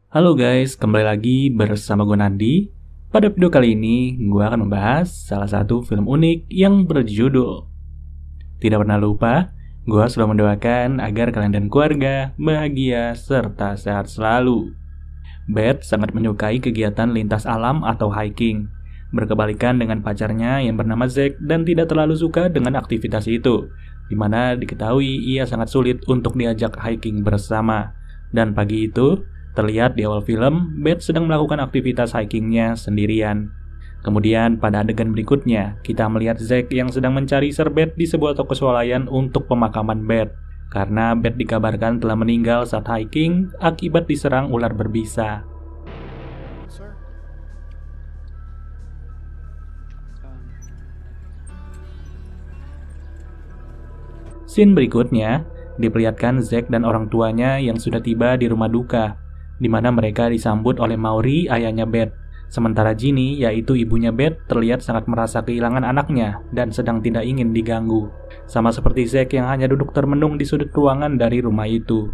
Halo guys, kembali lagi bersama gue Nandi. Pada video kali ini, gue akan membahas salah satu film unik yang berjudul. Tidak pernah lupa, gue selalu mendoakan agar kalian dan keluarga bahagia serta sehat selalu. Beth sangat menyukai kegiatan lintas alam atau hiking, berkebalikan dengan pacarnya yang bernama Zack dan tidak terlalu suka dengan aktivitas itu, dimana diketahui ia sangat sulit untuk diajak hiking bersama. Dan pagi itu, terlihat di awal film, Beth sedang melakukan aktivitas hikingnya sendirian. Kemudian pada adegan berikutnya, kita melihat Zack yang sedang mencari Sir Beth di sebuah toko swalayan untuk pemakaman Beth. Karena Beth dikabarkan telah meninggal saat hiking akibat diserang ular berbisa. Scene berikutnya, diperlihatkan Zack dan orang tuanya yang sudah tiba di rumah duka, di mana mereka disambut oleh Maury, ayahnya Beth. Sementara Ginny, yaitu ibunya Beth, terlihat sangat merasa kehilangan anaknya dan sedang tidak ingin diganggu. Sama seperti Zack yang hanya duduk termenung di sudut ruangan dari rumah itu.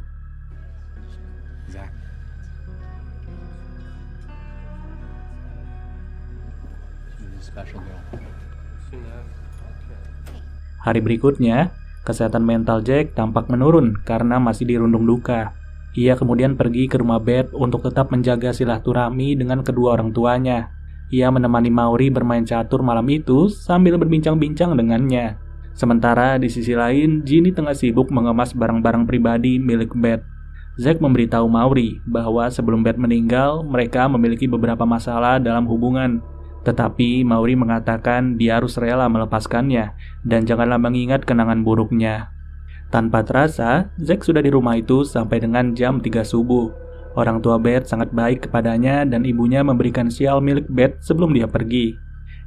Hari berikutnya, kesehatan mental Jack tampak menurun karena masih dirundung duka. Ia kemudian pergi ke rumah Beth untuk tetap menjaga silaturahmi dengan kedua orang tuanya. Ia menemani Maury bermain catur malam itu sambil berbincang-bincang dengannya. Sementara di sisi lain, Ginny tengah sibuk mengemas barang-barang pribadi milik Beth. Zack memberitahu Maury bahwa sebelum Beth meninggal, mereka memiliki beberapa masalah dalam hubungan. Tetapi Maury mengatakan dia harus rela melepaskannya dan janganlah mengingat kenangan buruknya. Tanpa terasa, Zack sudah di rumah itu sampai dengan jam 3 subuh. Orang tua Beth sangat baik kepadanya dan ibunya memberikan sial milik Beth sebelum dia pergi.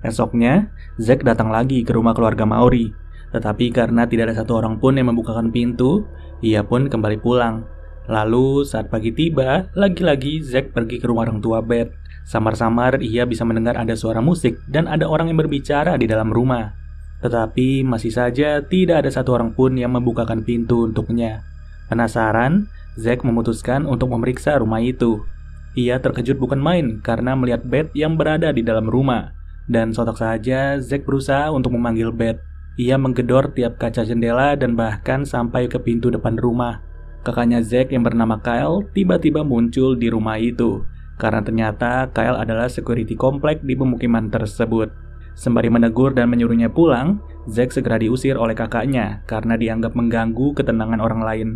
Esoknya, Zack datang lagi ke rumah keluarga Maury. Tetapi karena tidak ada satu orang pun yang membukakan pintu, ia pun kembali pulang. Lalu saat pagi tiba, lagi-lagi Zack pergi ke rumah orang tua Beth. Samar-samar ia bisa mendengar ada suara musik dan ada orang yang berbicara di dalam rumah. Tetapi masih saja tidak ada satu orang pun yang membukakan pintu untuknya. Penasaran, Zack memutuskan untuk memeriksa rumah itu. Ia terkejut bukan main karena melihat Beth yang berada di dalam rumah. Dan sontak saja Zack berusaha untuk memanggil Beth. Ia menggedor tiap kaca jendela dan bahkan sampai ke pintu depan rumah. Kakaknya Zack yang bernama Kyle tiba-tiba muncul di rumah itu. Karena ternyata Kyle adalah security komplek di pemukiman tersebut. Sembari menegur dan menyuruhnya pulang, Zack segera diusir oleh kakaknya karena dianggap mengganggu ketenangan orang lain.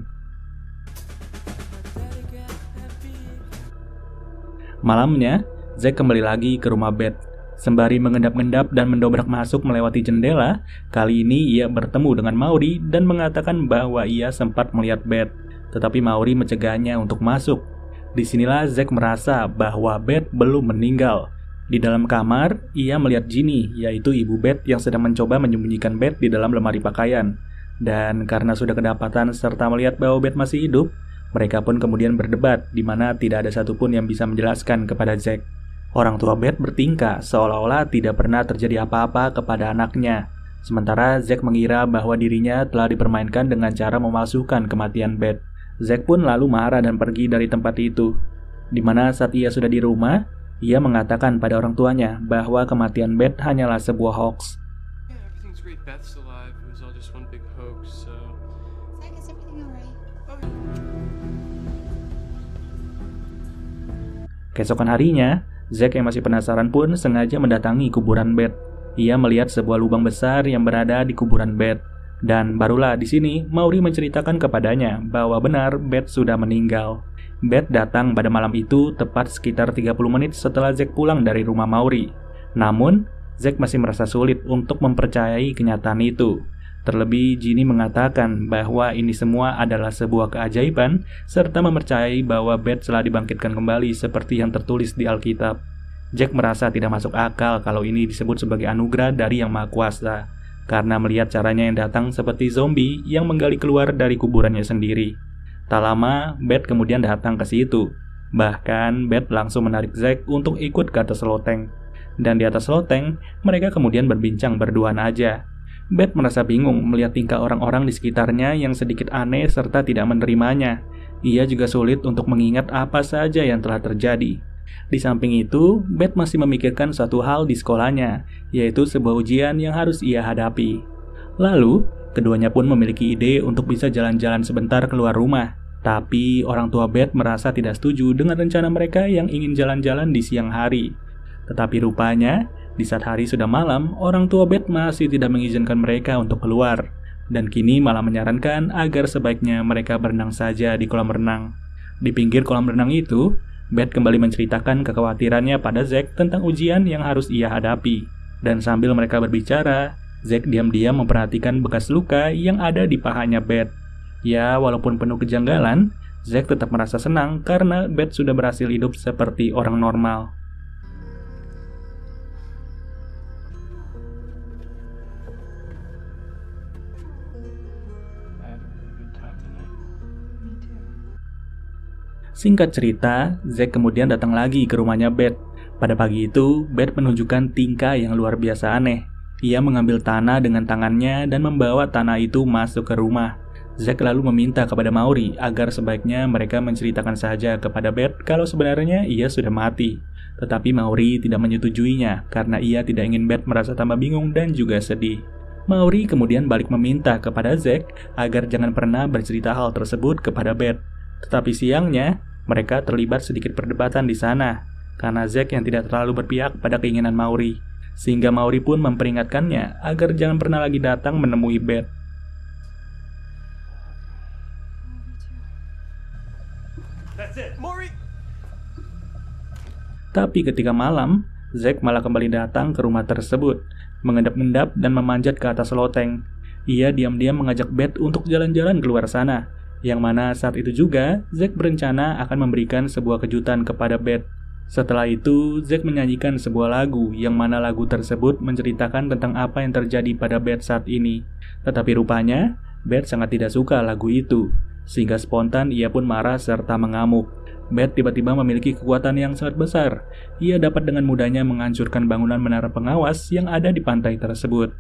Malamnya, Zack kembali lagi ke rumah Beth. Sembari mengendap-endap dan mendobrak masuk melewati jendela, kali ini ia bertemu dengan Maury dan mengatakan bahwa ia sempat melihat Beth. Tetapi Maury mencegahnya untuk masuk. Disinilah Zack merasa bahwa Beth belum meninggal. Di dalam kamar, ia melihat Ginny, yaitu ibu Beth yang sedang mencoba menyembunyikan Beth di dalam lemari pakaian. Dan karena sudah kedapatan serta melihat bahwa Beth masih hidup, mereka pun kemudian berdebat di mana tidak ada satupun yang bisa menjelaskan kepada Zack. Orang tua Beth bertingkah seolah-olah tidak pernah terjadi apa-apa kepada anaknya. Sementara Zack mengira bahwa dirinya telah dipermainkan dengan cara memalsukan kematian Beth. Zack pun lalu marah dan pergi dari tempat itu. Di mana saat ia sudah di rumah, ia mengatakan pada orang tuanya bahwa kematian Beth hanyalah sebuah hoax. Keesokan harinya, Zack yang masih penasaran pun sengaja mendatangi kuburan Beth. Ia melihat sebuah lubang besar yang berada di kuburan Beth. Dan barulah di sini Maury menceritakan kepadanya bahwa benar Beth sudah meninggal. Beth datang pada malam itu tepat sekitar 30 menit setelah Zack pulang dari rumah Maury. Namun, Zack masih merasa sulit untuk mempercayai kenyataan itu. Terlebih, Ginny mengatakan bahwa ini semua adalah sebuah keajaiban serta mempercayai bahwa Beth telah dibangkitkan kembali seperti yang tertulis di Alkitab. Zack merasa tidak masuk akal kalau ini disebut sebagai anugerah dari Yang Maha Kuasa, karena melihat caranya yang datang seperti zombie yang menggali keluar dari kuburannya sendiri. Tak lama, Beth kemudian datang ke situ. Bahkan, Beth langsung menarik Zack untuk ikut ke atas loteng. Dan di atas loteng, mereka kemudian berbincang berduaan aja. Beth merasa bingung melihat tingkah orang-orang di sekitarnya yang sedikit aneh serta tidak menerimanya. Ia juga sulit untuk mengingat apa saja yang telah terjadi. Di samping itu, Beth masih memikirkan satu hal di sekolahnya, yaitu sebuah ujian yang harus ia hadapi. Lalu, keduanya pun memiliki ide untuk bisa jalan-jalan sebentar keluar rumah. Tapi, orang tua Beth merasa tidak setuju dengan rencana mereka yang ingin jalan-jalan di siang hari. Tetapi rupanya, di saat hari sudah malam, orang tua Beth masih tidak mengizinkan mereka untuk keluar. Dan kini malah menyarankan agar sebaiknya mereka berenang saja di kolam renang. Di pinggir kolam renang itu, Beth kembali menceritakan kekhawatirannya pada Zack tentang ujian yang harus ia hadapi. Dan sambil mereka berbicara, Zack diam-diam memperhatikan bekas luka yang ada di pahanya Beth. Ya, walaupun penuh kejanggalan, Zack tetap merasa senang karena Beth sudah berhasil hidup seperti orang normal. Singkat cerita, Zack kemudian datang lagi ke rumahnya Beth. Pada pagi itu, Beth menunjukkan tingkah yang luar biasa aneh. Ia mengambil tanah dengan tangannya dan membawa tanah itu masuk ke rumah. Zack lalu meminta kepada Maury agar sebaiknya mereka menceritakan saja kepada Beth kalau sebenarnya ia sudah mati. Tetapi Maury tidak menyetujuinya karena ia tidak ingin Beth merasa tambah bingung dan juga sedih. Maury kemudian balik meminta kepada Zack agar jangan pernah bercerita hal tersebut kepada Beth. Tetapi siangnya, mereka terlibat sedikit perdebatan di sana, karena Zack yang tidak terlalu berpihak pada keinginan Maury, sehingga Maury pun memperingatkannya agar jangan pernah lagi datang menemui Beth. Tapi ketika malam, Zack malah kembali datang ke rumah tersebut, mengendap-endap dan memanjat ke atas loteng. Ia diam-diam mengajak Beth untuk jalan-jalan keluar sana, yang mana saat itu juga Zack berencana akan memberikan sebuah kejutan kepada Beth. Setelah itu, Zack menyanyikan sebuah lagu yang mana lagu tersebut menceritakan tentang apa yang terjadi pada Beth saat ini. Tetapi rupanya, Beth sangat tidak suka lagu itu, sehingga spontan ia pun marah serta mengamuk. Beth tiba-tiba memiliki kekuatan yang sangat besar. Ia dapat dengan mudahnya menghancurkan bangunan menara pengawas yang ada di pantai tersebut.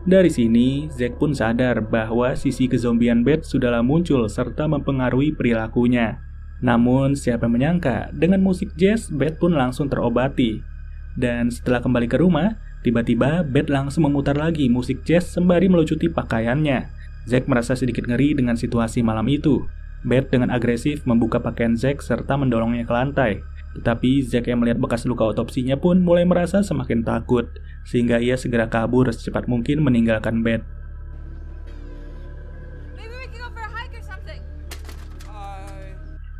Dari sini, Zack pun sadar bahwa sisi kezombian Beth sudahlah muncul serta mempengaruhi perilakunya. Namun, siapa menyangka, dengan musik jazz, Beth pun langsung terobati. Dan setelah kembali ke rumah, tiba-tiba Beth langsung memutar lagi musik jazz sembari melucuti pakaiannya. Zack merasa sedikit ngeri dengan situasi malam itu. Beth dengan agresif membuka pakaian Zack serta mendorongnya ke lantai. Tetapi Zack yang melihat bekas luka otopsinya pun mulai merasa semakin takut, sehingga ia segera kabur secepat mungkin meninggalkan Beth.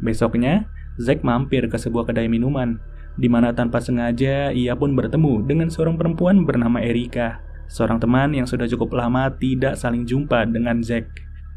Besoknya, Zack mampir ke sebuah kedai minuman, di mana tanpa sengaja ia pun bertemu dengan seorang perempuan bernama Erika, seorang teman yang sudah cukup lama tidak saling jumpa dengan Zack.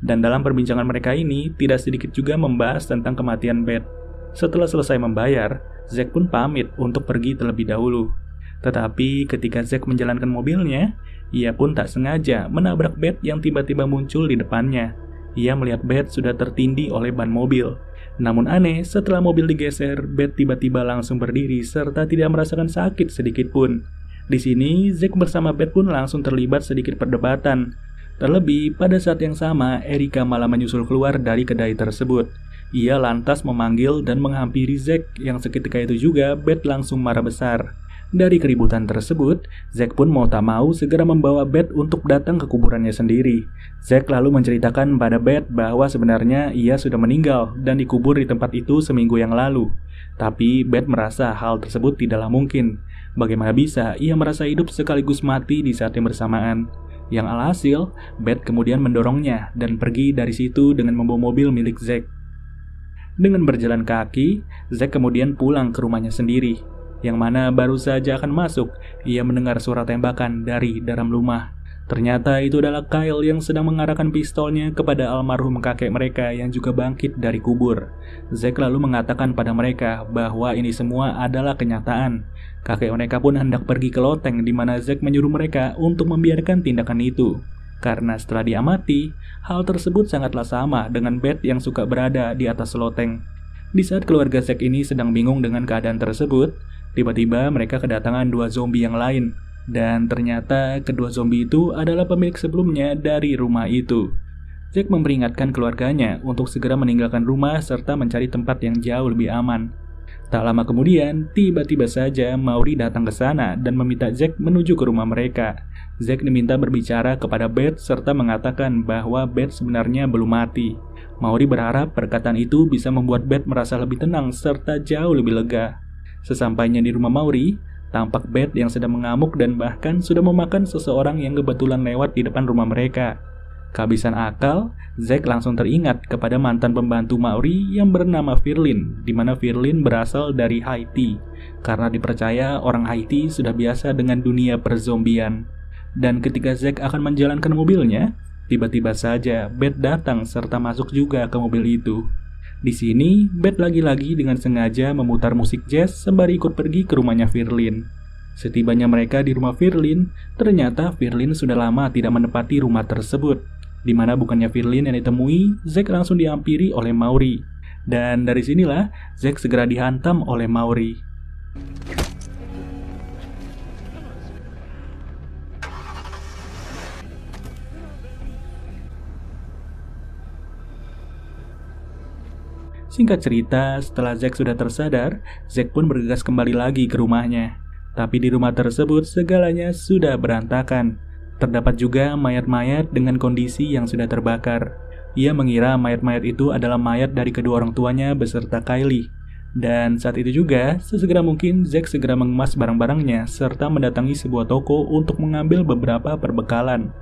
Dan dalam perbincangan mereka ini, tidak sedikit juga membahas tentang kematian Beth. Setelah selesai membayar, Zack pun pamit untuk pergi terlebih dahulu. Tetapi ketika Zack menjalankan mobilnya, ia pun tak sengaja menabrak Beth yang tiba-tiba muncul di depannya. Ia melihat Beth sudah tertindih oleh ban mobil. Namun aneh, setelah mobil digeser, Beth tiba-tiba langsung berdiri serta tidak merasakan sakit sedikit pun. Di sini, Zack bersama Beth pun langsung terlibat sedikit perdebatan. Terlebih, pada saat yang sama, Erika malah menyusul keluar dari kedai tersebut. Ia lantas memanggil dan menghampiri Zack, yang seketika itu juga Beth langsung marah besar. Dari keributan tersebut, Zack pun mau tak mau segera membawa Beth untuk datang ke kuburannya sendiri. Zack lalu menceritakan pada Beth bahwa sebenarnya ia sudah meninggal dan dikubur di tempat itu seminggu yang lalu. Tapi Beth merasa hal tersebut tidaklah mungkin. Bagaimana bisa ia merasa hidup sekaligus mati di saat yang bersamaan? Yang alhasil, Beth kemudian mendorongnya dan pergi dari situ dengan membawa mobil milik Zack. Dengan berjalan kaki, Zack kemudian pulang ke rumahnya sendiri, yang mana baru saja akan masuk, ia mendengar suara tembakan dari dalam rumah. Ternyata itu adalah Kyle yang sedang mengarahkan pistolnya kepada almarhum kakek mereka yang juga bangkit dari kubur. Zack lalu mengatakan pada mereka bahwa ini semua adalah kenyataan. Kakek mereka pun hendak pergi ke loteng di mana Zack menyuruh mereka untuk membiarkan tindakan itu. Karena setelah diamati, hal tersebut sangatlah sama dengan Beth yang suka berada di atas loteng. Di saat keluarga Zack ini sedang bingung dengan keadaan tersebut, tiba-tiba mereka kedatangan dua zombie yang lain. Dan ternyata kedua zombie itu adalah pemilik sebelumnya dari rumah itu. Zack memperingatkan keluarganya untuk segera meninggalkan rumah serta mencari tempat yang jauh lebih aman. Tak lama kemudian, tiba-tiba saja Maury datang ke sana dan meminta Zack menuju ke rumah mereka. Zack diminta berbicara kepada Beth serta mengatakan bahwa Beth sebenarnya belum mati. Maury berharap perkataan itu bisa membuat Beth merasa lebih tenang serta jauh lebih lega. Sesampainya di rumah Maury, tampak Beth yang sedang mengamuk dan bahkan sudah memakan seseorang yang kebetulan lewat di depan rumah mereka. Kehabisan akal, Zack langsung teringat kepada mantan pembantu Maury yang bernama Firlin, di mana Firlin berasal dari Haiti, karena dipercaya orang Haiti sudah biasa dengan dunia perzombian. Dan ketika Zack akan menjalankan mobilnya, tiba-tiba saja Beth datang serta masuk juga ke mobil itu. Di sini, Beth lagi-lagi dengan sengaja memutar musik jazz sembari ikut pergi ke rumahnya Firlin. Setibanya mereka di rumah Firlin, ternyata Firlin sudah lama tidak menempati rumah tersebut. Di mana bukannya Firlin yang ditemui, Zack langsung dihampiri oleh Maury. Dan dari sinilah Zack segera dihantam oleh Maury. Singkat cerita, setelah Zack sudah tersadar, Zack pun bergegas kembali lagi ke rumahnya. Tapi di rumah tersebut segalanya sudah berantakan. Terdapat juga mayat-mayat dengan kondisi yang sudah terbakar. Ia mengira mayat-mayat itu adalah mayat dari kedua orang tuanya beserta Kylie. Dan saat itu juga, sesegera mungkin Zack segera mengemas barang-barangnya serta mendatangi sebuah toko untuk mengambil beberapa perbekalan.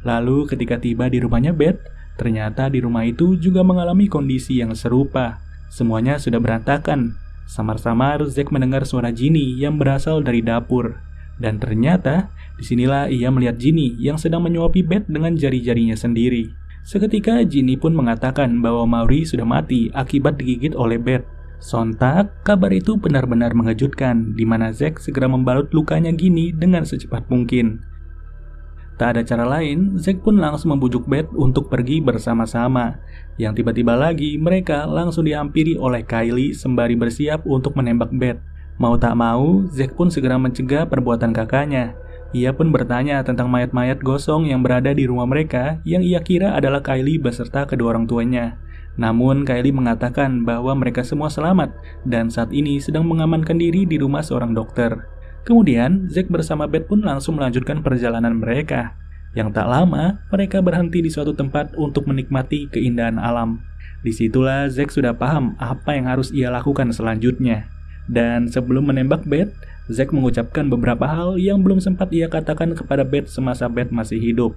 Lalu ketika tiba di rumahnya Beth, ternyata di rumah itu juga mengalami kondisi yang serupa. Semuanya sudah berantakan. Samar-samar Zack mendengar suara Ginny yang berasal dari dapur. Dan ternyata disinilah ia melihat Ginny yang sedang menyuapi Beth dengan jari-jarinya sendiri. Seketika Ginny pun mengatakan bahwa Maury sudah mati akibat digigit oleh Beth. Sontak, kabar itu benar-benar mengejutkan, di mana Zack segera membalut lukanya Ginny dengan secepat mungkin. Tak ada cara lain, Zack pun langsung membujuk Beth untuk pergi bersama-sama. Yang tiba-tiba lagi, mereka langsung dihampiri oleh Kylie sembari bersiap untuk menembak Beth. Mau tak mau, Zack pun segera mencegah perbuatan kakaknya. Ia pun bertanya tentang mayat-mayat gosong yang berada di rumah mereka yang ia kira adalah Kylie beserta kedua orang tuanya. Namun Kylie mengatakan bahwa mereka semua selamat dan saat ini sedang mengamankan diri di rumah seorang dokter. Kemudian, Zack bersama Beth pun langsung melanjutkan perjalanan mereka. Yang tak lama, mereka berhenti di suatu tempat untuk menikmati keindahan alam. Disitulah Zack sudah paham apa yang harus ia lakukan selanjutnya. Dan sebelum menembak Beth, Zack mengucapkan beberapa hal yang belum sempat ia katakan kepada Beth semasa Beth masih hidup.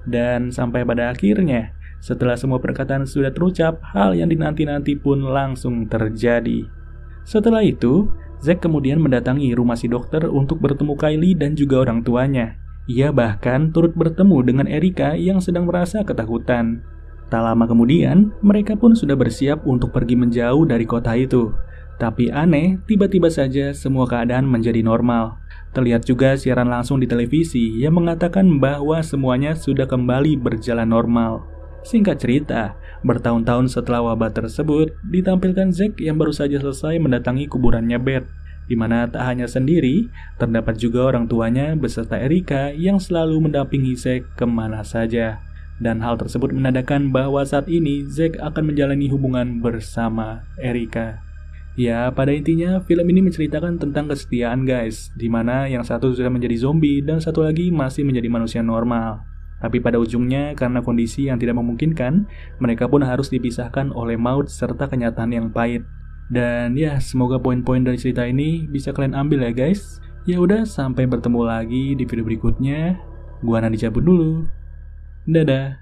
Dan sampai pada akhirnya, setelah semua perkataan sudah terucap, hal yang dinanti-nanti pun langsung terjadi. Setelah itu, Zack kemudian mendatangi rumah si dokter untuk bertemu Kylie dan juga orang tuanya. Ia bahkan turut bertemu dengan Erika yang sedang merasa ketakutan. Tak lama kemudian, mereka pun sudah bersiap untuk pergi menjauh dari kota itu. Tapi aneh, tiba-tiba saja semua keadaan menjadi normal. Terlihat juga siaran langsung di televisi yang mengatakan bahwa semuanya sudah kembali berjalan normal. Singkat cerita, bertahun-tahun setelah wabah tersebut, ditampilkan Zack yang baru saja selesai mendatangi kuburannya Beth, di mana tak hanya sendiri, terdapat juga orang tuanya beserta Erika yang selalu mendampingi Zack kemana saja. Dan hal tersebut menandakan bahwa saat ini Zack akan menjalani hubungan bersama Erika. Ya, pada intinya film ini menceritakan tentang kesetiaan guys, dimana yang satu sudah menjadi zombie dan satu lagi masih menjadi manusia normal. Tapi pada ujungnya karena kondisi yang tidak memungkinkan, mereka pun harus dipisahkan oleh maut serta kenyataan yang pahit. Dan ya, semoga poin-poin dari cerita ini bisa kalian ambil ya guys. Ya udah, sampai bertemu lagi di video berikutnya. Gua Nandi cabut dulu. Dadah.